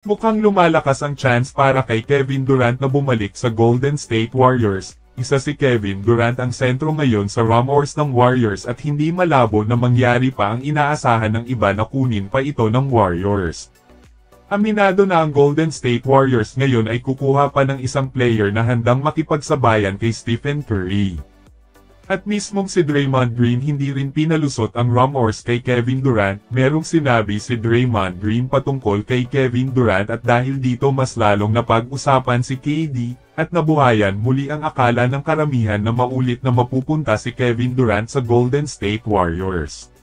Mukhang lumalakas ang chance para kay Kevin Durant na bumalik sa Golden State Warriors. Isa si Kevin Durant ang sentro ngayon sa rumors ng Warriors at hindi malabo na mangyari pa ang inaasahan ng iba na kunin pa ito ng Warriors. Aminado na ang Golden State Warriors ngayon ay kukuha pa ng isang player na handang makipagsabayan kay Stephen Curry. At mismong si Draymond Green hindi rin pinalusot ang rumors kay Kevin Durant. Merong sinabi si Draymond Green patungkol kay Kevin Durant at dahil dito mas lalong napag-usapan si KD, at nabuhayan muli ang akala ng karamihan na maulit na mapupunta si Kevin Durant sa Golden State Warriors.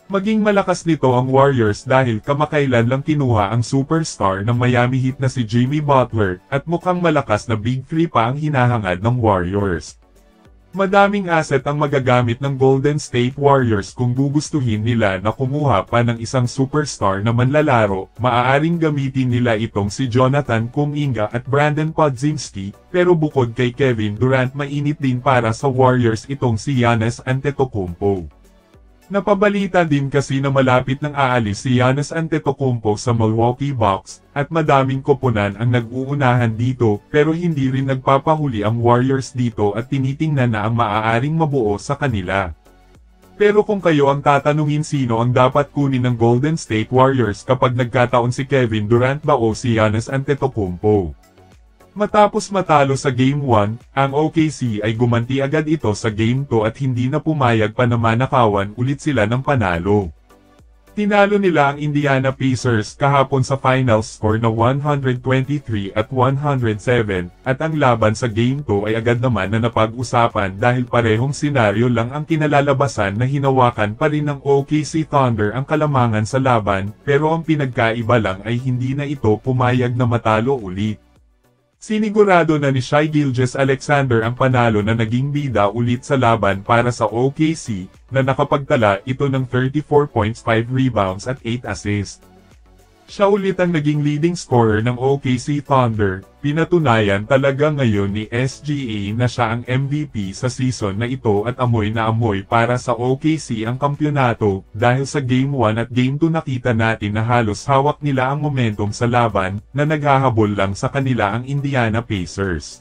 Maging malakas nito ang Warriors dahil kamakailan lang kinuha ang superstar ng Miami Heat na si Jimmy Butler, at mukhang malakas na Big Three pa ang hinahangad ng Warriors. Madaming asset ang magagamit ng Golden State Warriors kung gugustuhin nila na kumuha pa ng isang superstar na manlalaro. Maaaring gamitin nila itong si Jonathan Kuminga at Brandon Podziemski, pero bukod kay Kevin Durant mainit din para sa Warriors itong si Giannis Antetokounmpo. Napabalita din kasi na malapit nang aalis si Giannis Antetokounmpo sa Milwaukee Bucks, at madaming koponan ang nag-uunahan dito, pero hindi rin nagpapahuli ang Warriors dito at tinitingnan na ang maaaring mabuo sa kanila. Pero kung kayo ang tatanungin sino ang dapat kunin ng Golden State Warriors kapag nagkataon si Kevin Durant ba o si Giannis Antetokounmpo? Matapos matalo sa Game 1, ang OKC ay gumanti agad ito sa Game 2 at hindi na pumayag pa na manakawan ulit sila ng panalo. Tinalo nila ang Indiana Pacers kahapon sa final score na 123-107, at ang laban sa Game 2 ay agad naman na napag-usapan dahil parehong senaryo lang ang kinalalabasan na hinawakan pa rin ng OKC Thunder ang kalamangan sa laban, pero ang pinagkaiba lang ay hindi na ito pumayag na matalo ulit. Sinigurado na ni Shai Gilgeous-Alexander ang panalo na naging bida ulit sa laban para sa OKC, na nakapagtala ito ng 34 points, 5 rebounds at 8 assists. Siya ulit ang naging leading scorer ng OKC Thunder. Pinatunayan talaga ngayon ni SGA na siya ang MVP sa season na ito at amoy na amoy para sa OKC ang kampyonato, dahil sa Game 1 at Game 2 nakita natin na halos hawak nila ang momentum sa laban, na naghahabol lang sa kanila ang Indiana Pacers.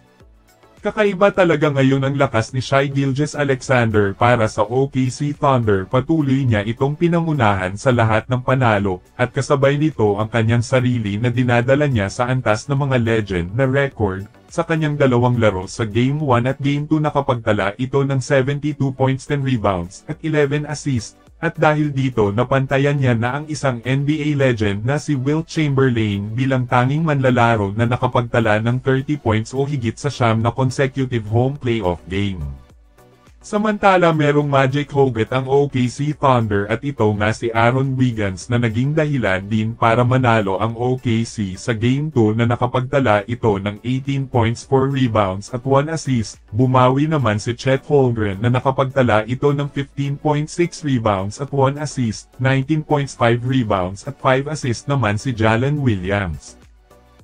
Kakaiba talaga ngayon ang lakas ni Shai Gilgeous-Alexander para sa OKC Thunder. Patuloy niya itong pinangunahan sa lahat ng panalo, at kasabay nito ang kanyang sarili na dinadala niya sa antas ng mga legend na record. Sa kanyang dalawang laro sa Game 1 at Game 2 nakapagtala ito ng 72 points, 10 rebounds at 11 assists. At dahil dito napantayan niya na ang isang NBA legend na si Wilt Chamberlain bilang tanging manlalaro na nakapagtala ng 30 points o higit sa 9 na consecutive home playoff game. Samantala merong magic hugot ang OKC Thunder at ito nga si Aaron Wiggins na naging dahilan din para manalo ang OKC sa Game 2 na nakapagtala ito ng 18 points, 4 rebounds at 1 assist. Bumawi naman si Chet Holmgren na nakapagtala ito ng 15.6 rebounds at 1 assist, 19.5 rebounds at 5 assists naman si Jalen Williams.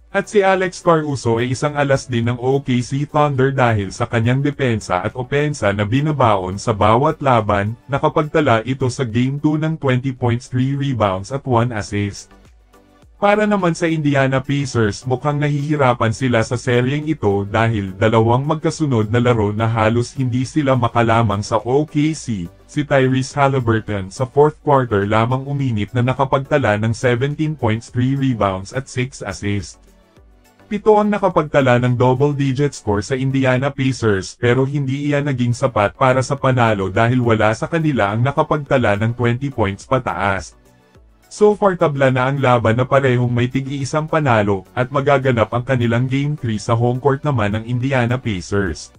At si Alex Caruso ay isang alas din ng OKC Thunder dahil sa kanyang depensa at opensa na binabaon sa bawat laban. Nakapagtala ito sa Game 2 ng 20 points, 3 rebounds at 1 assist. Para naman sa Indiana Pacers, mukhang nahihirapan sila sa seryeng ito dahil dalawang magkasunod na laro na halos hindi sila makalamang sa OKC. Si Tyrese Haliburton sa fourth quarter lamang uminit na nakapagtala ng 17 points, 3 rebounds at 6 assists. 7 ang nakapagtala ng double-digit score sa Indiana Pacers pero hindi iyan naging sapat para sa panalo dahil wala sa kanila ang nakapagtala ng 20 points pataas. So far tabla na ang laban na parehong may tig-iisang panalo at magaganap ang kanilang Game 3 sa home court naman ng Indiana Pacers.